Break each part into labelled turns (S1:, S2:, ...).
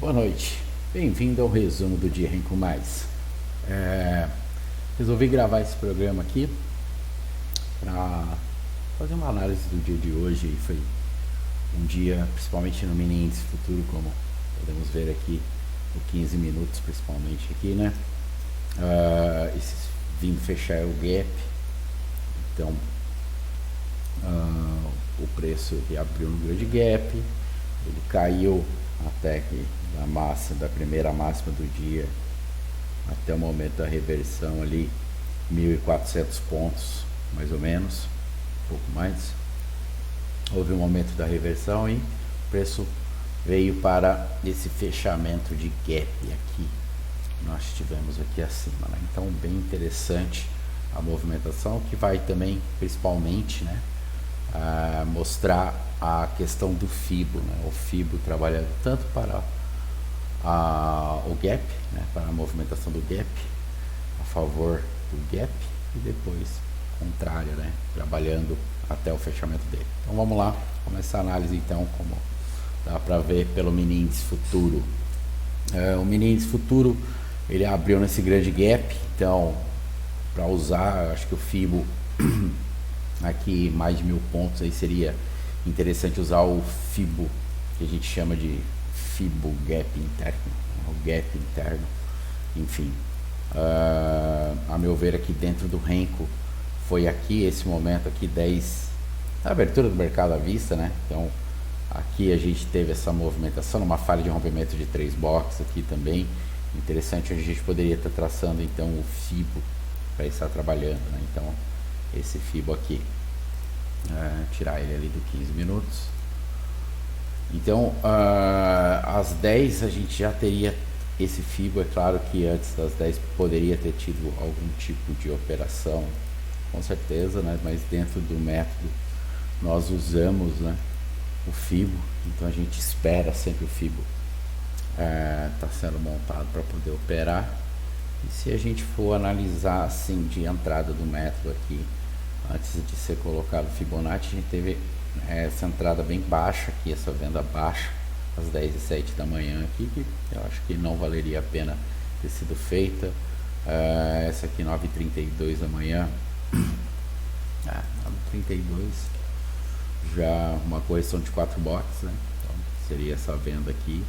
S1: Boa noite, bem-vindo ao resumo do Dia Renko Mais. Resolvi gravar esse programa aqui para fazer uma análise do dia de hoje. Foi um dia, principalmente no mini índice futuro, como podemos ver aqui, o 15 minutos principalmente aqui, né? Vindo fechar o gap, então o preço que abriu no grande gap, ele caiu até que da primeira máxima do dia até o momento da reversão ali 1.400 pontos mais ou menos, um pouco mais. Houve um momento da reversão e o preço veio para esse fechamento de gap aqui nós tivemos aqui acima, né? Então bem interessante a movimentação, que vai também principalmente, né, mostrar a questão do FIBO, né? O FIBO trabalhando tanto para o gap, né, para a movimentação do gap, a favor do gap, e depois contrário, né, trabalhando até o fechamento dele. Então vamos lá, começar a análise então, como dá para ver pelo mini índice futuro. O mini índice futuro, ele abriu nesse grande gap, então para usar, acho que o FIBO aqui mais de 1.000 pontos, aí seria interessante usar o FIBO, que a gente chama de FIBO gap interno, o gap interno, enfim. A meu ver, aqui dentro do Renko, foi aqui, esse momento aqui, 10, a abertura do mercado à vista, né? Então aqui a gente teve essa movimentação, uma falha de rompimento de 3 boxes aqui também, interessante, onde a gente poderia estar traçando então o FIBO para estar trabalhando, né? Então esse FIBO aqui, tirar ele ali do 15 minutos. Então às 10 a gente já teria esse FIBO. É claro que antes das 10 poderia ter tido algum tipo de operação, com certeza, né? Mas dentro do método nós usamos, né, o FIBO, então a gente espera sempre o FIBO tá sendo montado para poder operar. E se a gente for analisar assim de entrada do método aqui, antes de ser colocado o Fibonacci, a gente teve essa entrada bem baixa aqui, essa venda baixa às 10h07 da manhã aqui, que eu acho que não valeria a pena ter sido feita. Essa aqui 9h32 da manhã, 9h32, já uma correção de 4 boxes, né? Então seria essa venda aqui.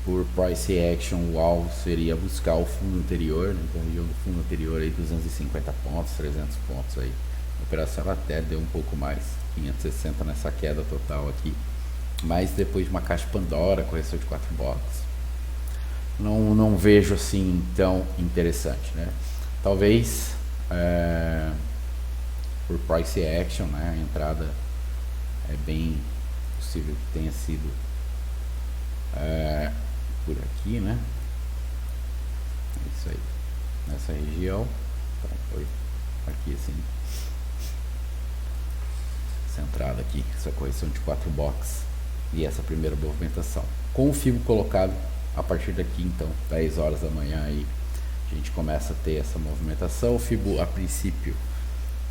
S1: Por price action, o alvo seria buscar o fundo anterior, né? Então, a região do fundo anterior aí, 250 pontos, 300 pontos aí. A operação até deu um pouco mais, 560 nessa queda total aqui. Mas depois de uma caixa Pandora, correção de 4 boxes, não vejo assim tão interessante, né? Talvez por price action, né, a entrada é bem possível que tenha sido por aqui, né? É isso aí, nessa região. Então foi aqui assim, essa entrada aqui, essa correção de 4 boxes e essa primeira movimentação com o FIBO colocado. A partir daqui, então 10 horas da manhã aí, a gente começa a ter essa movimentação. O FIBO a princípio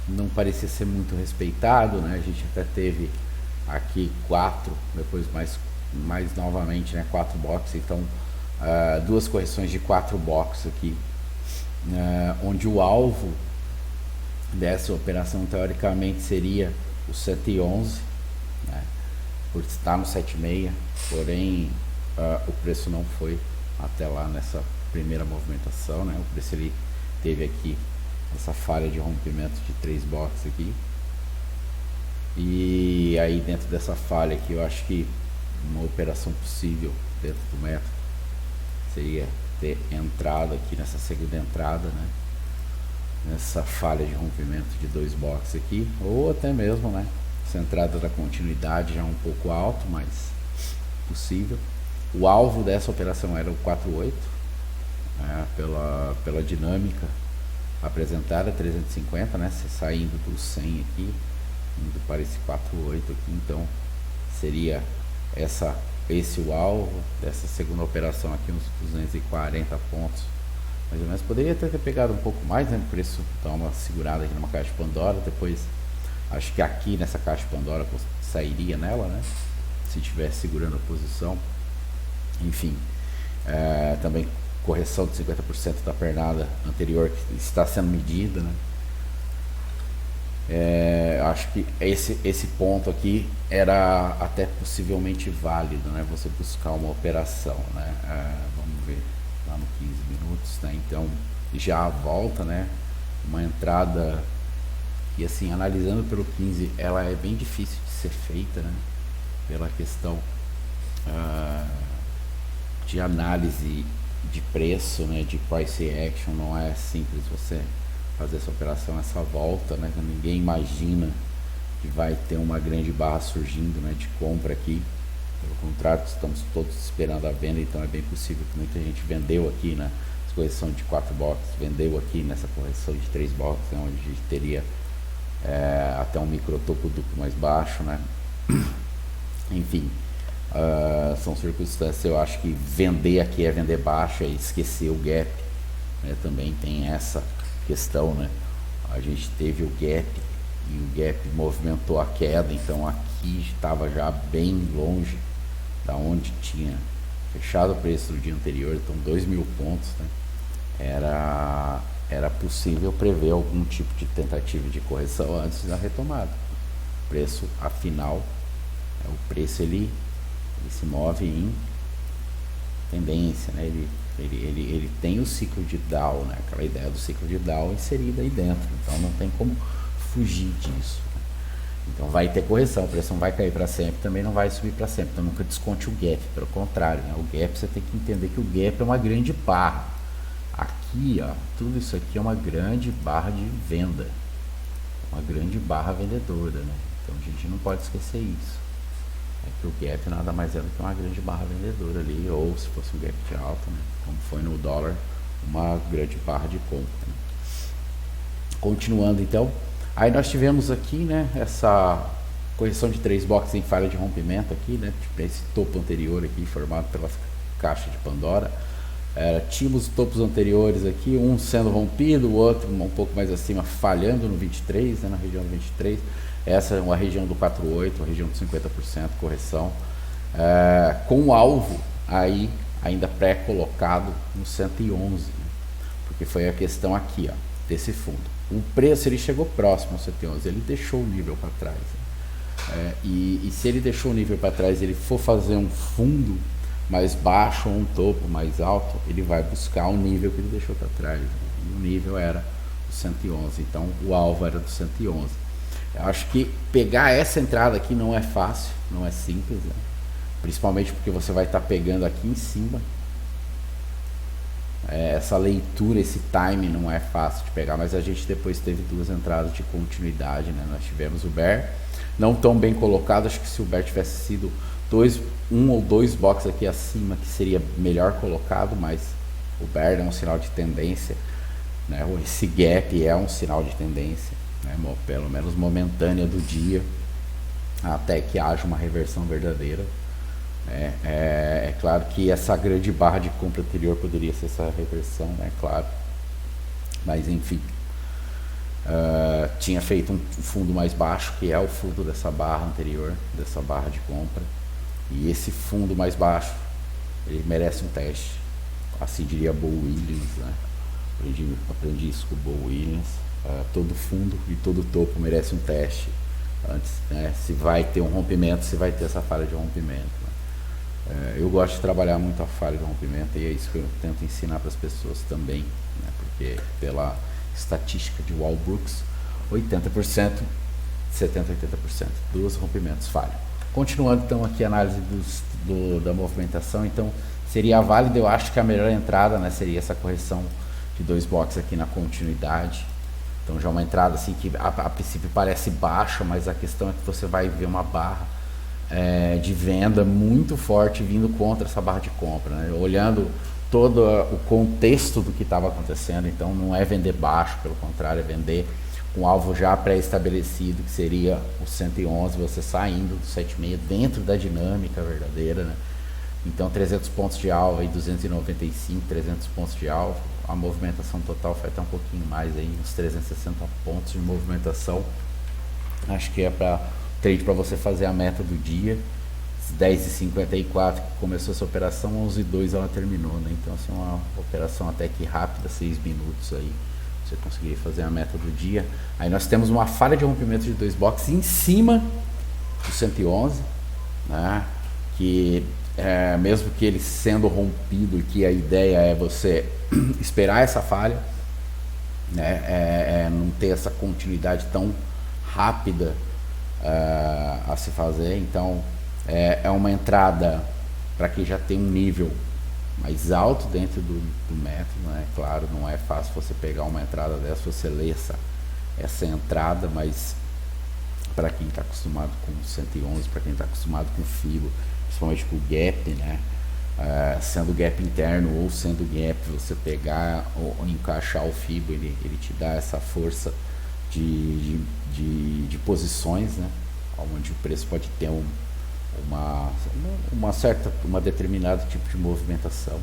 S1: não parecia ser muito respeitado, né? A gente até teve aqui 4, depois mais novamente, né, 4 boxes. Então duas correções de 4 boxes aqui, onde o alvo dessa operação teoricamente seria o 711, né, por estar no 76, porém o preço não foi até lá nessa primeira movimentação, né? O preço ele teve aqui essa falha de rompimento de 3 boxes aqui, e aí dentro dessa falha aqui eu acho que uma operação possível dentro do método seria ter entrado aqui nessa segunda entrada, né, nessa falha de rompimento de 2 boxes aqui, ou até mesmo, né, essa entrada da continuidade já um pouco alto, mas possível. O alvo dessa operação era o 48, pela dinâmica apresentada, 350, né, saindo do 100 aqui, indo para esse 48 aqui. Então seria esse o alvo dessa segunda operação aqui, uns 240 pontos mais ou menos. Poderia ter pegado um pouco mais, né, o preço dar uma segurada aqui numa caixa Pandora. Depois acho que aqui nessa caixa Pandora sairia nela, né, se estivesse segurando a posição. Enfim, também correção de 50% da pernada anterior que está sendo medida, né? Acho que esse ponto aqui era até possivelmente válido, né? Você buscar uma operação, né? Vamos ver lá no 15 minutos, né? Então já volta, né? Uma entrada que, assim, analisando pelo 15, ela é bem difícil de ser feita, né? Pela questão de análise de preço, né? De price action, não é simples você fazer essa operação, essa volta, né? Ninguém imagina que vai ter uma grande barra surgindo, né? De compra aqui. Pelo contrário, estamos todos esperando a venda, então é bem possível que muita gente vendeu aqui, né? Essa correção de 4 boxes, vendeu aqui nessa correção de 3 boxes, né? Onde a gente teria até um microtopo duplo mais baixo, né? Enfim, são circunstâncias. Eu acho que vender aqui é vender baixo, é esquecer o gap, né? Também tem essa questão, né? A gente teve o gap e o gap movimentou a queda, então aqui estava já bem longe da onde tinha fechado o preço do dia anterior, então 2.000 pontos, né? Era possível prever algum tipo de tentativa de correção antes da retomada. O preço, afinal, o preço ele se move em tendência, né? Ele tem o ciclo de Dow, né? Aquela ideia do ciclo de Dow inserida aí dentro, então não tem como fugir disso, né? Então vai ter correção, o preço não vai cair para sempre, também não vai subir para sempre, então nunca desconte o gap, pelo contrário, né? O gap, você tem que entender que o gap é uma grande barra. Aqui, ó, tudo isso aqui é uma grande barra de venda, uma grande barra vendedora, né? Então a gente não pode esquecer isso. É que o gap nada mais é do que uma grande barra vendedora ali, ou se fosse um gap de alta, né? Como foi no dólar, uma grande barra de compra, né? Continuando então, aí nós tivemos aqui, né, essa correção de 3 boxes em falha de rompimento aqui, né? Tipo, esse topo anterior aqui formado pela caixa de Pandora. Tínhamos topos anteriores aqui, um sendo rompido, o outro um pouco mais acima falhando no 23, né, na região do 23. Essa é uma região do 48, a região de 50% correção, com o alvo aí ainda pré-colocado no 111, né? Porque foi a questão aqui, ó, desse fundo. O preço ele chegou próximo ao 111, ele deixou o nível para trás, né? E se ele deixou o nível para trás, ele for fazer um fundo mais baixo ou um topo mais alto, ele vai buscar o nível que ele deixou para trás, né? E o nível era o 111, então o alvo era do 111. Eu acho que pegar essa entrada aqui não é fácil, não é simples, né? Principalmente porque você vai estar pegando aqui em cima. Essa leitura, esse time não é fácil de pegar, mas a gente depois teve 2 entradas de continuidade, né? Nós tivemos o bear, não tão bem colocado, acho que se o bear tivesse sido 1 ou 2 boxes aqui acima, que seria melhor colocado, mas o bear é um sinal de tendência, né? Esse gap é um sinal de tendência, né? Pelo menos momentânea do dia, até que haja uma reversão verdadeira. É claro que essa grande barra de compra anterior poderia ser essa reversão, né? Claro, mas enfim, tinha feito um fundo mais baixo, que é o fundo dessa barra anterior, dessa barra de compra, e esse fundo mais baixo ele merece um teste, assim diria Bo Williams, né? Aprendi isso com o Bo Williams. Todo fundo e todo topo merece um teste antes, né? Se vai ter um rompimento, se vai ter essa falha de rompimento, né? Eu gosto de trabalhar muito a falha de rompimento, e é isso que eu tento ensinar para as pessoas também, né? Porque pela estatística de Walbrooks, 80%, 70%, 80% dos rompimentos falham. Continuando então aqui a análise da movimentação, então seria válida, eu acho que a melhor entrada, né, seria essa correção de 2 boxes aqui na continuidade. Então já uma entrada assim que a princípio parece baixa, mas a questão é que você vai ver uma barra de venda muito forte vindo contra essa barra de compra, né? Olhando todo o contexto do que estava acontecendo, então não é vender baixo, pelo contrário, é vender com alvo já pré-estabelecido, que seria o 111, você saindo do 7,6 dentro da dinâmica verdadeira, né? Então 300 pontos de alvo, aí 295, 300 pontos de alvo, a movimentação total foi até um pouquinho mais, aí uns 360 pontos de movimentação. Acho que é para trade, para você fazer a meta do dia, 10h54 que começou essa operação, 11h02 ela terminou, né? Então assim, uma operação até que rápida, 6 minutos aí, você conseguir fazer a meta do dia. Aí nós temos uma falha de rompimento de 2 boxes em cima do 111, né? Que mesmo que ele sendo rompido, que a ideia é você esperar essa falha, né? Não ter essa continuidade tão rápida a se fazer. Então é uma entrada para quem já tem um nível mais alto dentro do método, né? Claro, não é fácil você pegar uma entrada dessa, você ler essa entrada, mas para quem está acostumado com 111, para quem está acostumado com FIBO, principalmente com o gap, né? Sendo gap interno ou sendo gap, você pegar ou encaixar o FIBO, ele te dá essa força de posições, né? Onde o preço pode ter uma determinado tipo de movimentação.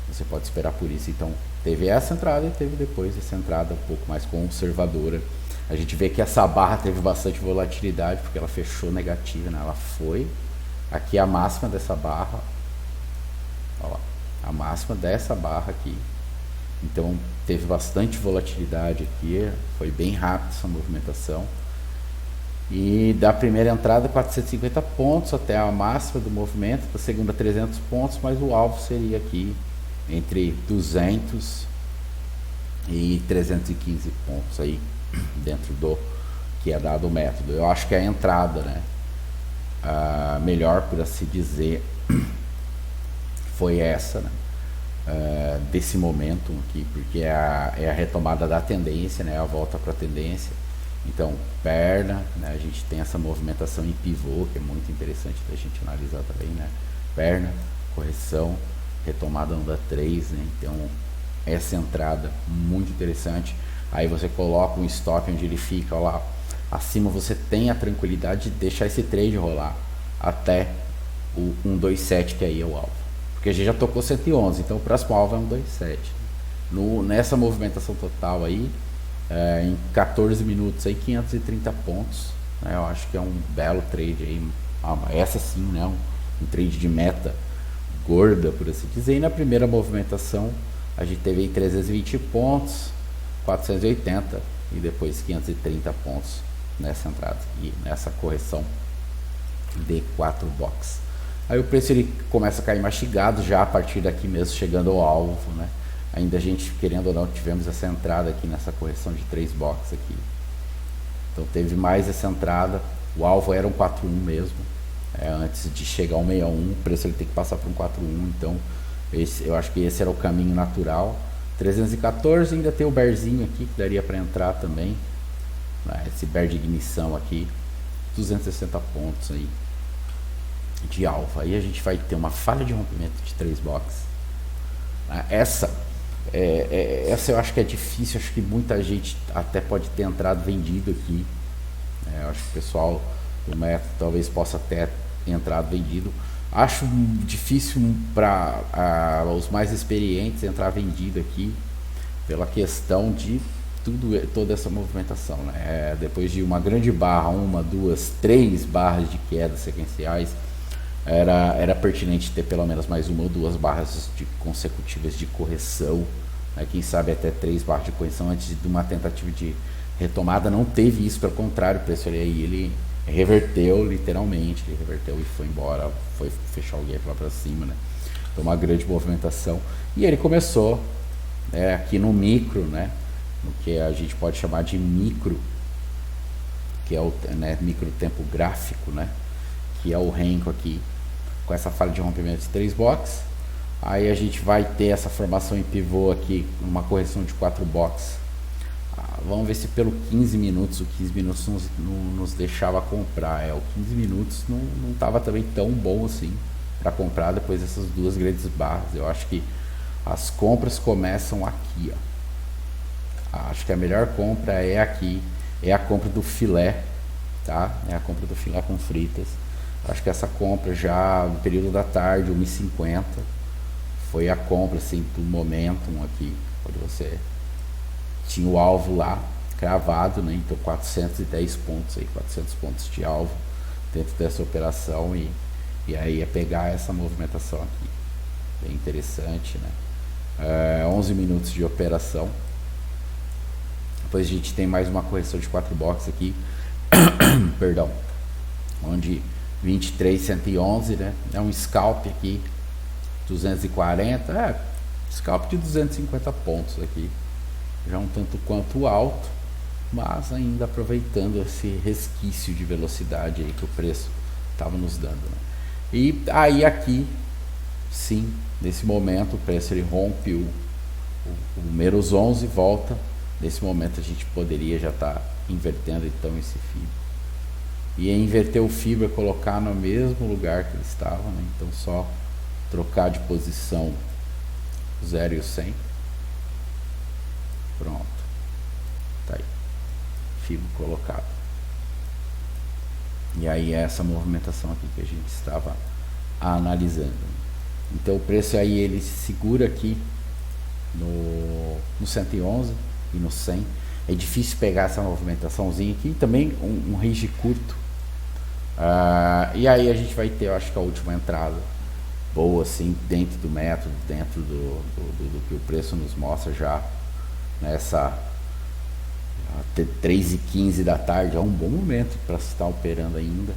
S1: Você pode esperar por isso. Então teve essa entrada e teve depois essa entrada um pouco mais conservadora. A gente vê que essa barra teve bastante volatilidade porque ela fechou negativa, né? Ela foi aqui a máxima dessa barra, ó, a máxima dessa barra aqui. Então teve bastante volatilidade aqui, foi bem rápido essa movimentação. E da primeira entrada 450 pontos até a máxima do movimento, da segunda 300 pontos, mas o alvo seria aqui entre 200 e 315 pontos aí dentro do que é dado o método. Eu acho que a entrada, né, melhor por assim dizer, foi essa, né, desse momento aqui, porque é a retomada da tendência, né, a volta para a tendência. Então, perna, né, a gente tem essa movimentação em pivô, que é muito interessante da gente analisar também, né? Perna, correção, retomada onda 3, né? Então, essa entrada muito interessante. Aí você coloca um stop onde ele fica, ó lá, acima você tem a tranquilidade de deixar esse trade rolar até o 127, que aí é o alvo. Porque a gente já tocou 111, então o próximo alvo é 127. Nessa movimentação total aí, em 14 minutos aí 530 pontos, né? Eu acho que é um belo trade aí, essa sim, né? Um trade de meta gorda, por assim dizer. E na primeira movimentação a gente teve aí 320 pontos, 480 e depois 530 pontos nessa entrada e nessa correção de 4 box. Aí o preço ele começa a cair mastigado já a partir daqui mesmo, chegando ao alvo, né? Ainda a gente, querendo ou não, tivemos essa entrada aqui nessa correção de 3 boxes aqui. Então teve mais essa entrada. O alvo era um 4.1 mesmo. Antes de chegar ao 61, o preço ele tem que passar para um 4.1. Então eu acho que esse era o caminho natural. 314, ainda tem o bearzinho aqui que daria para entrar também, né? Esse bear de ignição aqui, 260 pontos aí de alvo. Aí a gente vai ter uma falha de rompimento de 3 boxes. Essa eu acho que é difícil, acho que muita gente até pode ter entrado vendido aqui. Eu acho que o pessoal do método talvez possa ter entrado vendido. Acho difícil para os mais experientes entrar vendido aqui, pela questão de toda essa movimentação, né? Depois de uma grande barra, 1, 2, 3 barras de queda sequenciais, era pertinente ter pelo menos mais 1 ou 2 barras consecutivas de correção, né? Quem sabe até 3 barras de correção antes de uma tentativa de retomada. Não teve isso, pelo contrário, o preço ele reverteu literalmente, ele reverteu e foi embora, foi fechar o gap lá para cima, né? Então uma grande movimentação, e ele começou aqui no micro, né? No que a gente pode chamar de micro, que é o micro tempo gráfico, né? Que é o Renko aqui, com essa falha de rompimento de 3 boxes. Aí a gente vai ter essa formação em pivô aqui, uma correção de 4 boxes. Vamos ver se pelo 15 minutos, o 15 minutos nos deixava comprar. O 15 minutos não estava também tão bom assim para comprar depois dessas 2 grandes barras. Eu acho que as compras começam aqui, ó. Acho que a melhor compra é aqui, é a compra do filé, tá? É a compra do filé com fritas. Acho que essa compra já no período da tarde, 1h50, foi a compra assim do momentum aqui, onde você tinha o alvo lá cravado, né? Então 410 pontos aí, 400 pontos de alvo dentro dessa operação, e E aí é pegar essa movimentação aqui, bem interessante, né? 11 minutos de operação. Depois a gente tem mais uma correção de 4 boxes aqui, perdão, onde 23,111, né? É um scalp aqui, 240, scalp de 250 pontos aqui, já um tanto quanto alto, mas ainda aproveitando esse resquício de velocidade aí que o preço estava nos dando, né? E aí aqui, sim, nesse momento o preço ele rompe o menos 11 e volta. Nesse momento a gente poderia já estar invertendo então esse FIBO. E inverter o FIBO é colocar no mesmo lugar que ele estava, né? Então só trocar de posição 0 e o 100. Pronto. Tá aí. FIBO colocado. E aí é essa movimentação aqui que a gente estava analisando. Então o preço aí ele se segura aqui no 111 e no 100. É difícil pegar essa movimentaçãozinha aqui. Também um range curto. E aí a gente vai ter, eu acho que a última entrada boa assim, dentro do método, dentro do que o preço nos mostra já nessa 3h15 da tarde. É um bom momento para se estar operando ainda.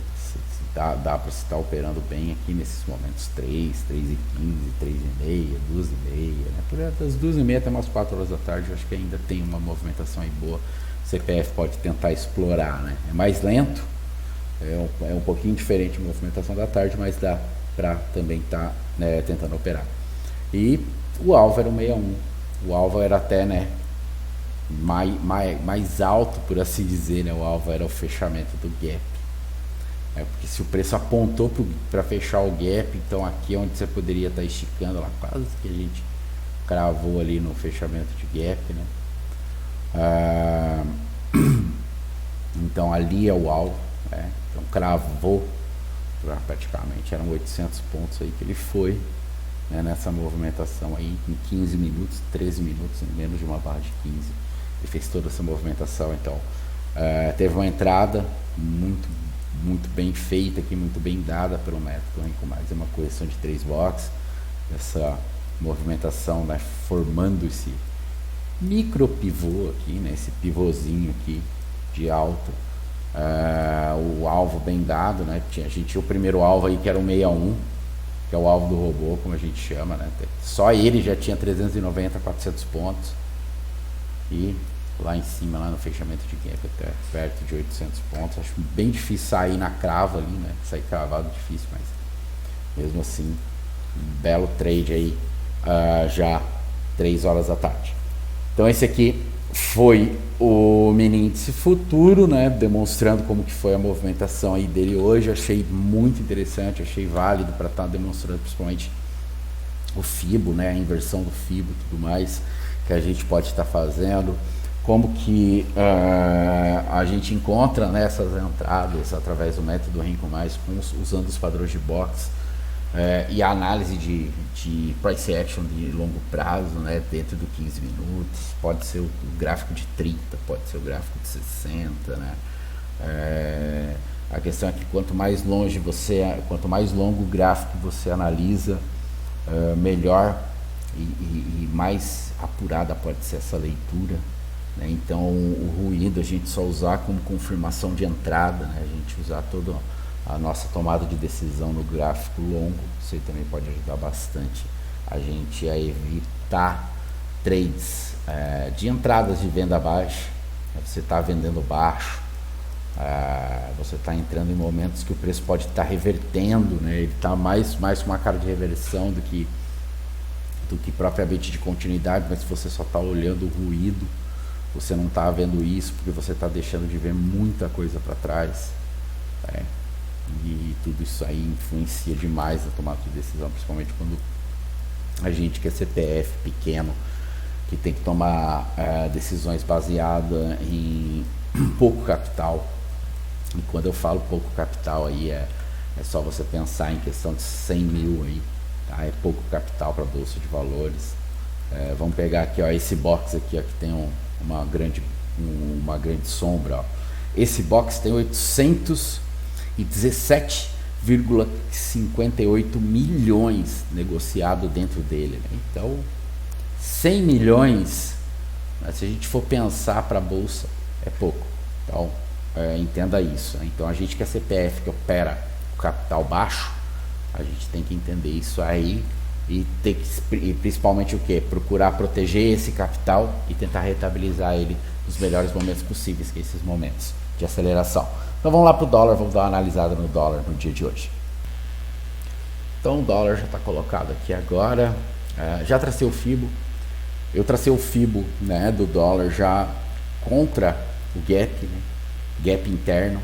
S1: Dá para se estar operando bem aqui nesses momentos 3h15, 3h30, 2h30, né? Por das 2h30 até umas 4 horas da tarde, eu acho que ainda tem uma movimentação aí boa. O CPF pode tentar explorar, né? É mais lento, é um pouquinho diferente a movimentação da tarde, mas dá para também estar tentando operar. E o alvo era o 61, o alvo era até, né, mais alto, por assim dizer, né? O alvo era o fechamento do gap. Porque se o preço apontou para fechar o gap, então aqui é onde você poderia estar esticando lá, quase que a gente cravou ali no fechamento de gap, né? Então ali é o alvo, né? Então cravou praticamente, eram 800 pontos aí que ele foi, né, nessa movimentação aí em 15 minutos, 13 minutos, em menos de uma barra de 15, ele fez toda essa movimentação. Então teve uma entrada muito bem feita aqui, muito bem dada pelo método, com mais uma correção de 3 boxes, essa movimentação, né, formando esse micro pivô aqui, né, esse pivôzinho aqui de alta, o alvo bem dado, né, a gente tinha o primeiro alvo aí que era o 61, que é o alvo do robô, como a gente chama, né, só ele já tinha 390, 400 pontos, e lá em cima, lá no fechamento de gap, até perto de 800 pontos. Acho bem difícil sair na crava ali, né? Sair cravado difícil, mas mesmo assim, um belo trade aí, já 3 horas da tarde. Então esse aqui foi o mini índice futuro, né? Demonstrando como que foi a movimentação aí dele hoje. Achei muito interessante, achei válido para estar demonstrando principalmente o FIBO, né? A inversão do FIBO e tudo mais que a gente pode estar fazendo. Como que a gente encontra, né, essas entradas através do método Renko+, usando os padrões de box e a análise de price action de longo prazo, né, dentro do 15 minutos, pode ser o gráfico de 30, pode ser o gráfico de 60, né? A questão é que quanto mais longo o gráfico você analisa, melhor e mais apurada pode ser essa leitura. Então o ruído a gente só usar como confirmação de entrada, né? A gente usar toda a nossa tomada de decisão no gráfico longo, isso aí também pode ajudar bastante a gente a evitar trades de entradas de venda baixa. Você está vendendo baixo, você está entrando em momentos que o preço pode estar revertendo, né? Ele está mais com uma cara de reversão do que propriamente de continuidade, mas se você só está olhando o ruído, você não está vendo isso porque você está deixando de ver muita coisa para trás, né? E tudo isso aí influencia demais a tomada de decisão, principalmente quando a gente que é CPF pequeno, que tem que tomar decisões baseadas em pouco capital. E quando eu falo pouco capital aí é só você pensar em questão de 100 mil aí, tá? É pouco capital para a bolsa de valores. Vamos pegar aqui, ó, esse box aqui, ó, que tem uma grande sombra, ó. Esse box tem 817 1,58 milhões negociado dentro dele, né? Então 100 milhões, né, se a gente for pensar para a bolsa, é pouco. Então entenda isso, né? Então a gente que é CPF, que opera o capital baixo, a gente tem que entender isso aí e principalmente o que? Procurar proteger esse capital e tentar rentabilizar ele nos melhores momentos possíveis, que esses momentos de aceleração. Então vamos lá para o dólar, vamos dar uma analisada no dólar no dia de hoje. Então o dólar já está colocado aqui agora, já tracei o FIBO, eu tracei o FIBO, né, do dólar já contra o gap, né, gap interno.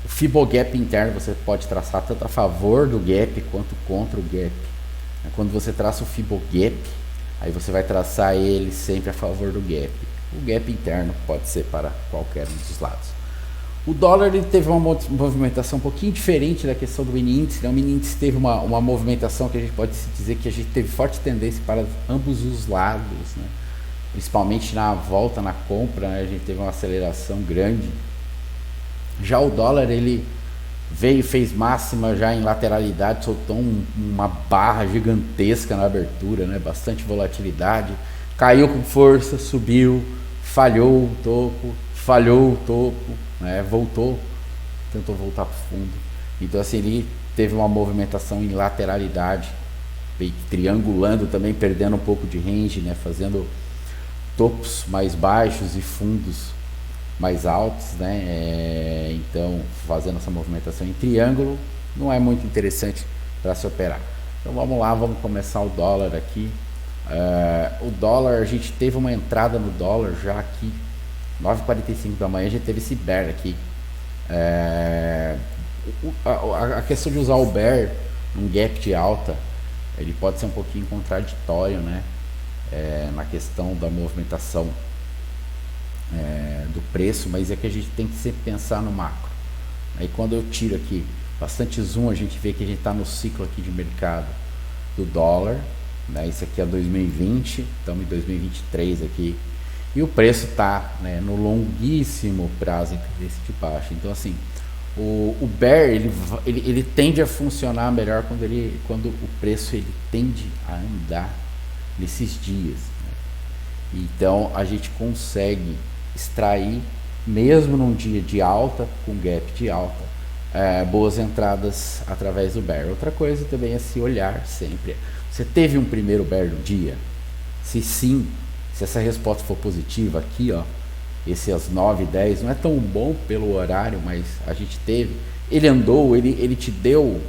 S1: O FIBO gap interno você pode traçar tanto a favor do gap quanto contra o gap. Quando você traça o FIBO gap, aí você vai traçar ele sempre a favor do gap. O gap interno pode ser para qualquer um dos lados. O dólar ele teve uma movimentação um pouquinho diferente da questão do mini índice, né? O mini índice teve uma movimentação que a gente pode dizer que a gente teve forte tendência para ambos os lados, né? Principalmente na volta na compra, né? A gente teve uma aceleração grande. Já o dólar ele veio e fez máxima já em lateralidade, soltou uma barra gigantesca na abertura, né? Bastante volatilidade, caiu com força, subiu, falhou o topo, né? Voltou, tentou voltar para o fundo. Então assim, ele teve uma movimentação em lateralidade, triangulando também, perdendo um pouco de range, né? Fazendo topos mais baixos e fundos mais altos, né? Então fazendo essa movimentação em triângulo não é muito interessante para se operar. Então vamos lá, vamos começar o dólar aqui. O dólar, a gente teve uma entrada no dólar já aqui 9h45 da manhã, a gente teve esse bear aqui. A questão de usar o bear num gap de alta, ele pode ser um pouquinho contraditório, né? Na questão da movimentação do preço, mas é que a gente tem que sempre pensar no macro. Aí quando eu tiro aqui bastante zoom, a gente vê que a gente está no ciclo aqui de mercado do dólar, né? Isso aqui é 2020, estamos em 2023 aqui, e o preço está, né, no longuíssimo prazo desse de baixo. Então assim, o bear ele tende a funcionar melhor quando o preço ele tende a andar nesses dias, né? Então a gente consegue extrair, mesmo num dia de alta, com gap de alta, boas entradas através do bear. Outra coisa também é se olhar sempre. Você teve um primeiro bear do dia? Se sim, se essa resposta for positiva aqui, ó, esse às 9h10, não é tão bom pelo horário, mas a gente teve. Ele andou, ele te deu,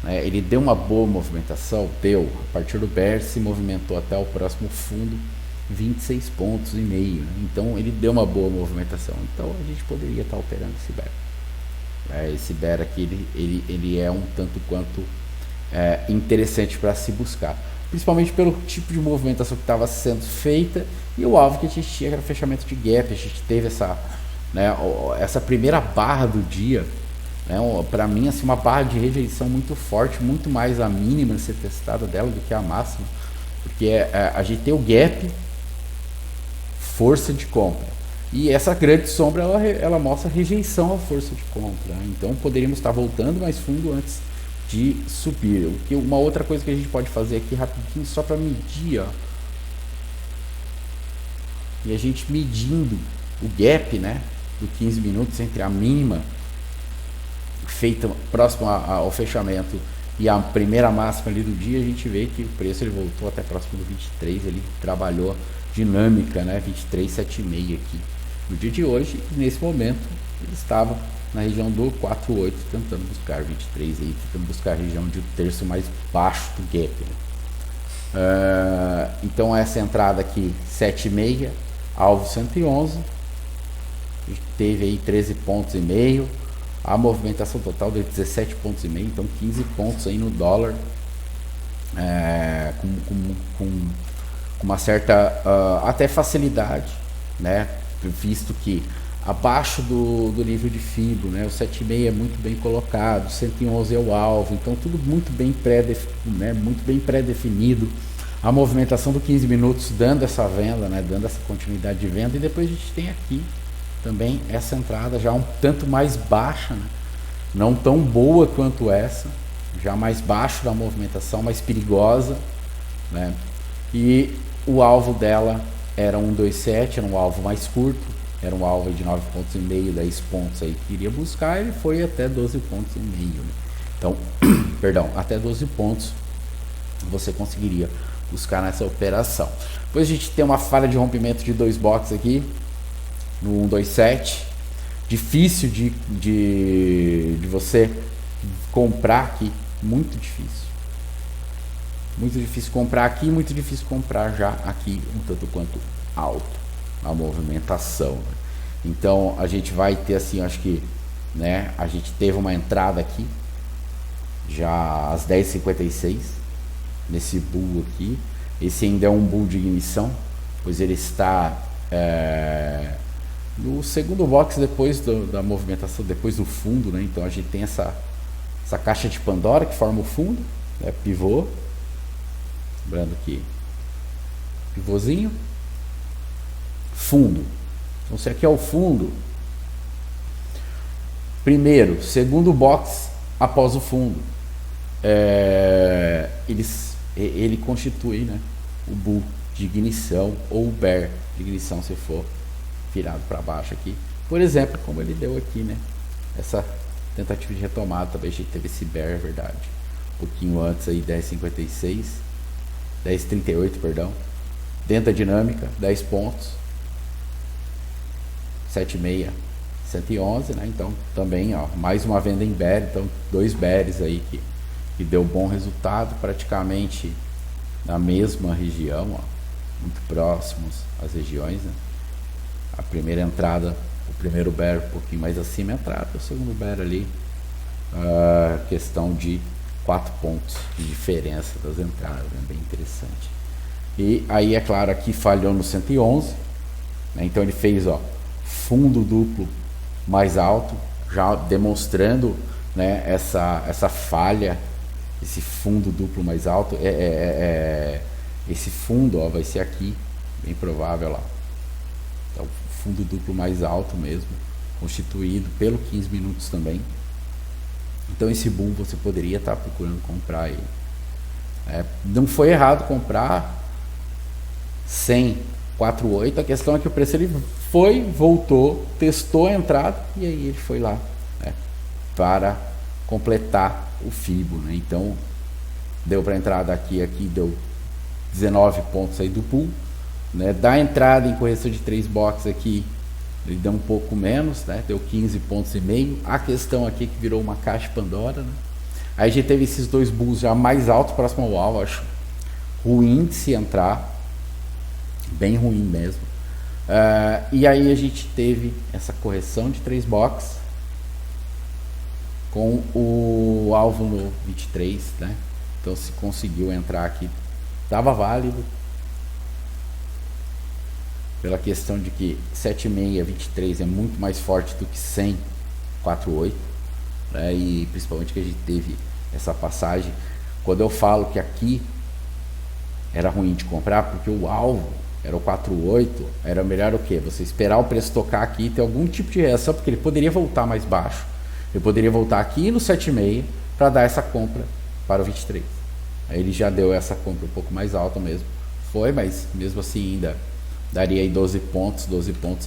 S1: né, ele deu uma boa movimentação, deu. A partir do bear se movimentou até o próximo fundo, 26,5 pontos, né? Então ele deu uma boa movimentação. Então a gente poderia estar operando esse bear. Esse bear aqui ele é um tanto quanto interessante para se buscar, principalmente pelo tipo de movimentação que estava sendo feita e o alvo que a gente tinha, que era o fechamento de gap. A gente teve essa primeira barra do dia, né? Para mim assim, uma barra de rejeição muito forte, muito mais a mínima a ser testada dela do que a máxima, porque a gente tem o gap, força de compra, e essa grande sombra ela mostra rejeição à força de compra, né? Então poderíamos estar voltando mais fundo antes de subir. Uma outra coisa que a gente pode fazer aqui rapidinho, só para medir, ó, e a gente medindo o gap, né, do 15 minutos entre a mínima feita próximo ao fechamento e a primeira máxima ali do dia, a gente vê que o preço ele voltou até próximo do 23, ele trabalhou dinâmica, né, 23,76 aqui no dia de hoje, e nesse momento ele estava na região do 4,8, tentando buscar 23 aí, tentando buscar a região de um terço mais baixo do gap, né? Então essa entrada aqui 7,6, alvo 111, a gente teve aí 13,5 pontos, a movimentação total de 17,5 pontos, então 15 pontos aí no dólar, com uma certa até facilidade, né? Visto que abaixo do nível de FIBO, né? O 7,5 é muito bem colocado, 111 é o alvo, então tudo muito bem pré-definido. A movimentação do 15 minutos dando essa venda, né? Dando essa continuidade de venda, e depois a gente tem aqui também essa entrada já um tanto mais baixa, né? não tão boa quanto essa, já mais baixo da movimentação, mais perigosa, né? E o alvo dela era 127, era um alvo mais curto, era um alvo de 9,5 pontos, 10 pontos aí que iria buscar, ele foi até 12,5 pontos, né? Então, perdão, até 12 pontos você conseguiria buscar nessa operação. Depois a gente tem uma falha de rompimento de 2 boxes aqui, no 127, difícil de você comprar aqui, muito difícil comprar aqui, muito difícil comprar já aqui, um tanto quanto alto a movimentação, né? Então a gente vai ter assim, acho que, né, a gente teve uma entrada aqui já às 10h56 nesse bull aqui. Esse ainda é um bull de ignição, pois ele está no segundo box depois da movimentação, depois do fundo, né? Então a gente tem essa caixa de Pandora que forma o fundo, né? Pivô, lembrando que pivôzinho, fundo. Então se aqui é o fundo, primeiro, segundo box após o fundo, ele constitui, né, o bull de ignição ou o bear de ignição se for virado para baixo aqui, por exemplo, como ele deu aqui, né? Essa tentativa de retomada também a gente teve esse bear, é verdade, um pouquinho antes aí, 10h56, 10h38, perdão, dentro da dinâmica, 10 pontos, 7,6, 111, né? Então também, ó, mais uma venda em bear, então 2 bears aí que deu bom resultado, praticamente na mesma região, ó, muito próximos às regiões, né? A primeira entrada, o primeiro bear um pouquinho mais acima, a entrada, o segundo bear ali, questão de 4 pontos de diferença das entradas, né? Bem interessante. E aí, é claro, aqui falhou no 111, né? Então ele fez, ó, fundo duplo mais alto, já demonstrando, né, essa falha, esse fundo duplo mais alto, esse fundo, ó, vai ser aqui, bem provável lá. Então, fundo duplo mais alto mesmo, constituído pelo 15 minutos também. Então esse boom você poderia estar procurando comprar aí. Não foi errado comprar 100,48, a questão é que o preço ele foi, voltou, testou a entrada e aí ele foi lá, né, para completar o FIBO, né? Então deu para entrada aqui deu 19 pontos aí do pool, né? Da entrada em correção de 3 boxes aqui ele deu um pouco menos, né? Deu 15 pontos e meio. A questão aqui que virou uma caixa Pandora, né? Aí a gente teve esses 2 bulls já mais altos próximo ao alvo, acho ruim de se entrar, bem ruim mesmo. E aí a gente teve essa correção de 3 boxes com o alvo no 23, né? Então se conseguiu entrar aqui, estava válido, pela questão de que 7,6, 23 é muito mais forte do que 100, 4,8, né? E principalmente que a gente teve essa passagem, quando eu falo que aqui era ruim de comprar, porque o alvo era o 4,8, era melhor o que? Você esperar o preço tocar aqui e ter algum tipo de reação, porque ele poderia voltar mais baixo, ele poderia voltar aqui no 7,6 para dar essa compra para o 23. Aí ele já deu essa compra um pouco mais alta mesmo, foi, mas mesmo assim ainda daria aí 12 pontos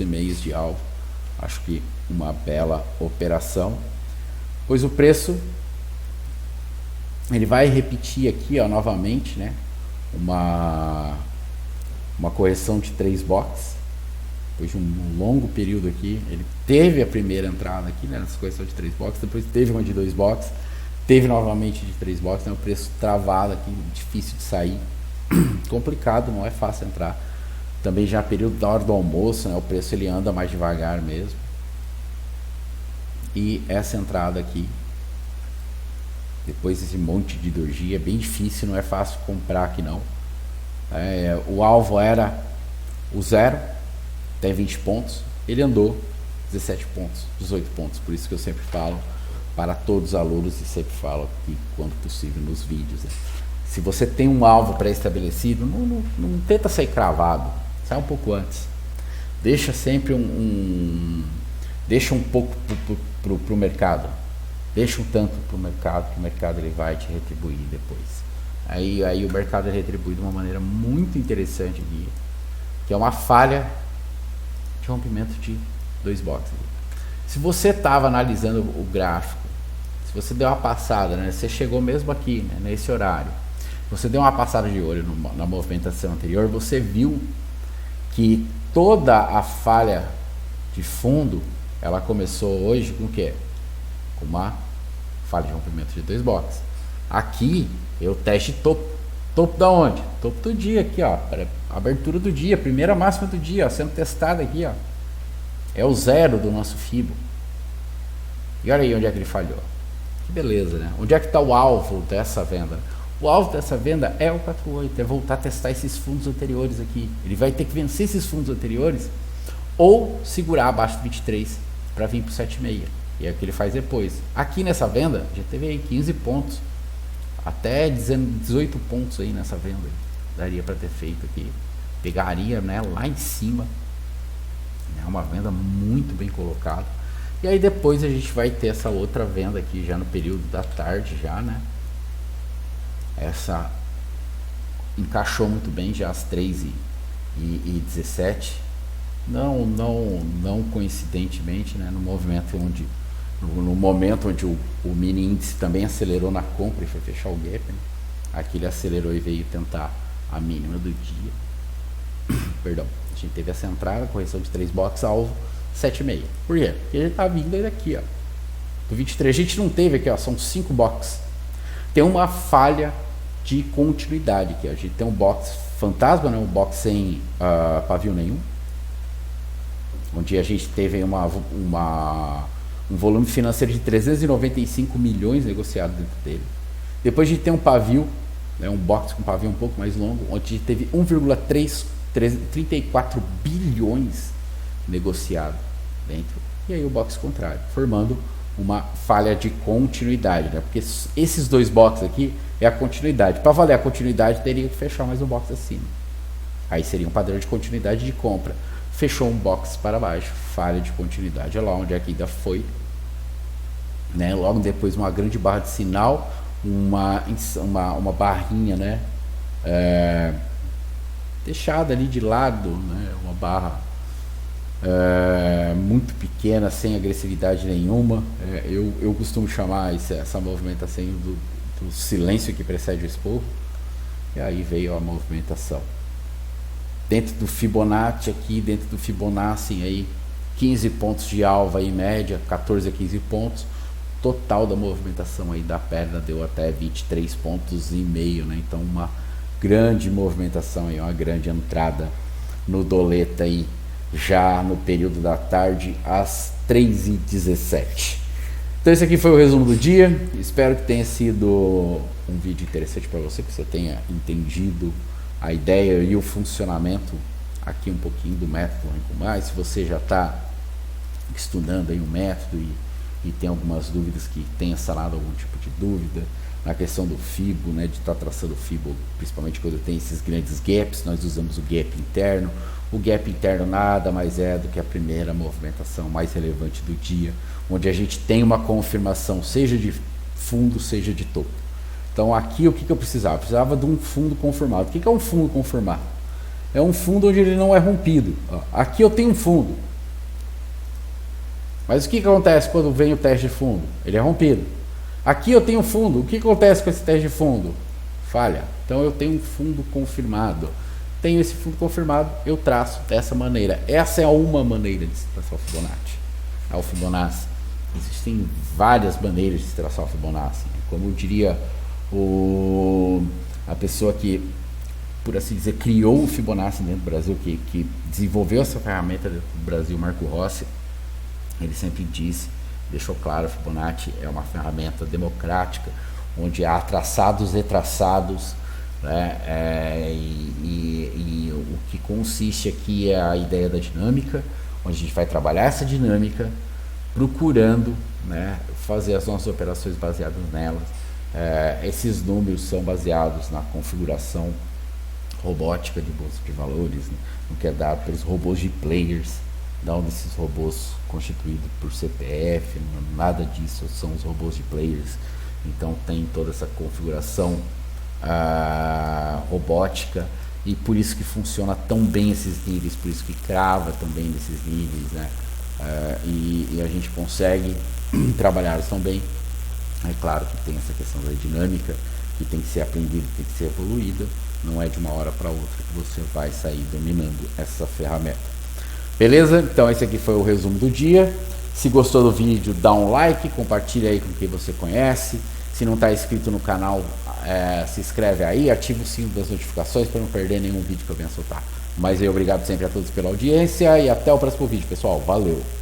S1: e meios de alvo. Acho que uma bela operação, pois o preço ele vai repetir aqui, ó, novamente, né, uma correção de 3 boxes, depois de um longo período aqui. Ele teve a primeira entrada aqui, né, nessa correção de 3 boxes, depois teve uma de 2 boxes, teve novamente de 3 boxes, né, o preço travado aqui, difícil de sair, complicado, não é fácil entrar. Também já período da hora do almoço, né, o preço ele anda mais devagar mesmo. E essa entrada aqui, depois desse monte de doji, é bem difícil, não é fácil comprar aqui não. O alvo era o 0 até 20 pontos, ele andou 17 pontos, 18 pontos, por isso que eu sempre falo para todos os alunos e sempre falo aqui quando possível nos vídeos, né? Se você tem um alvo pré-estabelecido, não tenta sair cravado, sai um pouco antes, deixa sempre deixa um pouco para o mercado, deixa um tanto para o mercado, que o mercado ele vai te retribuir depois. Aí o mercado é retribuído de uma maneira muito interessante aqui, que é uma falha de rompimento de 2 boxes. Se você estava analisando o gráfico, se você deu uma passada, né, você chegou mesmo aqui, né, nesse horário, você deu uma passada de olho na movimentação anterior, você viu que toda a falha de fundo, ela começou hoje com o quê? Com uma falha de rompimento de 2 boxes. Aqui eu teste topo da onde? Topo do dia aqui, ó, abertura do dia, primeira máxima do dia, ó, sendo testada aqui, ó. É o 0 do nosso FIBO. E olha aí onde é que ele falhou. Que beleza, né? Onde é que está o alvo dessa venda? O alvo dessa venda é o 48, é voltar a testar esses fundos anteriores aqui. Ele vai ter que vencer esses fundos anteriores ou segurar abaixo do 23 para vir para o 7,6. E é o que ele faz depois. Aqui nessa venda, já teve aí 15 pontos, até 18 pontos aí nessa venda. Daria para ter feito aqui. Pegaria, né, lá em cima. É uma venda muito bem colocada. E aí depois a gente vai ter essa outra venda aqui já no período da tarde já, né? Essa encaixou muito bem já às 3h17. Não coincidentemente, né, no momento onde o mini índice também acelerou na compra e foi fechar o gap, né? Aqui ele acelerou e veio tentar a mínima do dia. Perdão, a gente teve essa entrada, correção de 3 boxes, alvo 7,6. Por quê? Porque ele tá vindo aí daqui, ó, do 23. A gente não teve aqui, ó, são 5 boxes. Tem uma falha de continuidade aqui, ó. A gente tem um box fantasma, né, um box sem pavio nenhum, onde a gente teve um volume financeiro de 395 milhões negociado dentro dele. Depois a gente tem um pavio, né, um box com pavio um pouco mais longo, onde a gente teve 1,34 bilhões negociado dentro. E aí o box contrário, formando uma falha de continuidade, né? Porque esses 2 boxes aqui é a continuidade. Para valer a continuidade, teria que fechar mais um box acima. Aí seria um padrão de continuidade de compra. Fechou um box para baixo, falha de continuidade. Olha lá onde é que ainda foi, né? Logo depois uma grande barra de sinal, uma barrinha, né, deixada ali de lado, né, uma barra muito pequena, sem agressividade nenhuma. Eu costumo chamar essa movimentação do silêncio que precede o esporro. E aí veio a movimentação dentro do Fibonacci aqui, dentro do Fibonacci aí 15 pontos de alvo aí, média 14 a 15 pontos. Total da movimentação aí da perna deu até 23 pontos e meio, né? Então uma grande movimentação aí, uma grande entrada no doleta aí, já no período da tarde às 3h17. Então esse aqui foi o resumo do dia. Espero que tenha sido um vídeo interessante para você, que você tenha entendido a ideia e o funcionamento aqui um pouquinho do método mais. Se você já está estudando aí o método e tem algumas dúvidas, que tenha sanado algum tipo de dúvida na questão do FIBO, né, de estar traçando o FIBO, principalmente quando tem esses grandes gaps, nós usamos o gap interno. O gap interno nada mais é do que a primeira movimentação mais relevante do dia, onde a gente tem uma confirmação, seja de fundo, seja de topo. Então aqui o que eu precisava? Eu precisava de um fundo confirmado. O que é um fundo confirmado? É um fundo onde ele não é rompido. Aqui eu tenho um fundo. Mas o que acontece quando vem o teste de fundo? Ele é rompido. Aqui eu tenho um fundo. O que acontece com esse teste de fundo? Falha. Então eu tenho um fundo confirmado. Tenho esse fundo confirmado, eu traço dessa maneira. Essa é uma maneira de se traçar o Fibonacci. O Fibonacci. Existem várias maneiras de se traçar o Fibonacci. Como diria a pessoa que, por assim dizer, criou o Fibonacci dentro do Brasil, que desenvolveu essa ferramenta dentro do Brasil, Marco Rossi, ele sempre disse, deixou claro, o Fibonacci é uma ferramenta democrática, onde há traçados e traçados, né? E o que consiste aqui é a ideia da dinâmica, onde a gente vai trabalhar essa dinâmica, procurando, né, fazer as nossas operações baseadas nelas. Esses números são baseados na configuração robótica de bolsa de valores, né, no que é dado pelos robôs de players, não desses robôs constituídos por CPF, nada disso, são os robôs de players. Então tem toda essa configuração robótica, e por isso que funciona tão bem esses níveis, por isso que crava tão bem nesses níveis, né? E a gente consegue trabalhar tão bem. É claro que tem essa questão da dinâmica, que tem que ser aprendida, tem que ser evoluída, não é de uma hora para outra que você vai sair dominando essa ferramenta. Beleza? Então esse aqui foi o resumo do dia. Se gostou do vídeo, dá um like, compartilha aí com quem você conhece. Se não está inscrito no canal, se inscreve aí, ativa o sino das notificações para não perder nenhum vídeo que eu venha soltar. Mas eu obrigado sempre a todos pela audiência e até o próximo vídeo, pessoal. Valeu!